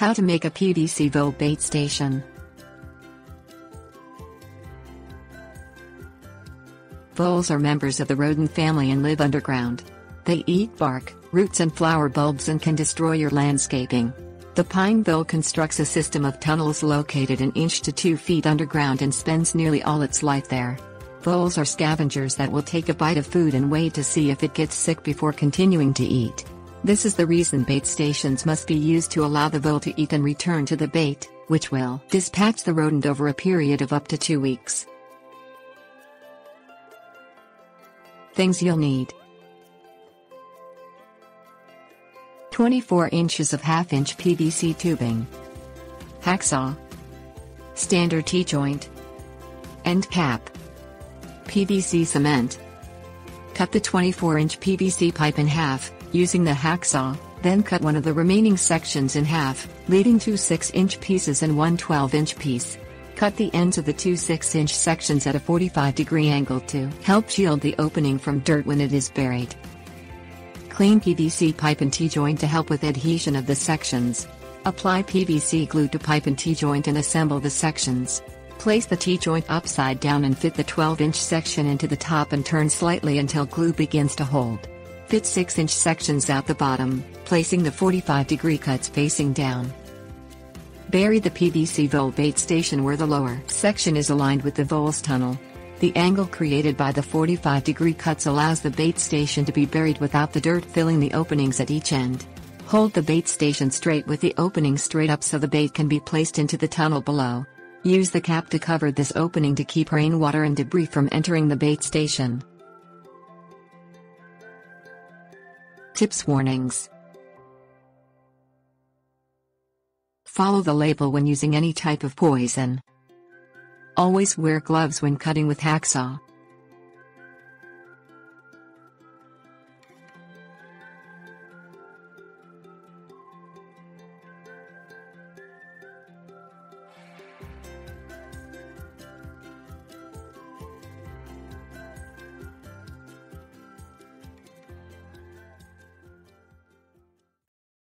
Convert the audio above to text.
How to make a PVC Vole Bait Station. Voles are members of the rodent family and live underground. They eat bark, roots and flower bulbs and can destroy your landscaping. The pine vole constructs a system of tunnels located an inch to 2 feet underground and spends nearly all its life there. Voles are scavengers that will take a bite of food and wait to see if it gets sick before continuing to eat. This is the reason bait stations must be used to allow the vole to eat and return to the bait, which will dispatch the rodent over a period of up to 2 weeks. Things you'll need: 24 inches of half-inch PVC tubing, hacksaw, standard T-joint, end cap, PVC cement. Cut the 24-inch PVC pipe in half, using the hacksaw, then cut one of the remaining sections in half, leaving 2 6-inch pieces and 1 12-inch piece. Cut the ends of the 2 6-inch sections at a 45-degree angle to help shield the opening from dirt when it is buried. Clean PVC pipe and T-joint to help with adhesion of the sections. Apply PVC glue to pipe and T-joint and assemble the sections. Place the T-joint upside down and fit the 12-inch section into the top and turn slightly until glue begins to hold. Fit 6-inch sections out the bottom, placing the 45-degree cuts facing down. Bury the PVC Vole Bait Station where the lower section is aligned with the vole's tunnel. The angle created by the 45-degree cuts allows the bait station to be buried without the dirt filling the openings at each end. Hold the bait station straight with the opening straight up so the bait can be placed into the tunnel below. Use the cap to cover this opening to keep rainwater and debris from entering the bait station. Tips: warnings. Follow the label when using any type of poison. Always wear gloves when cutting with hacksaw.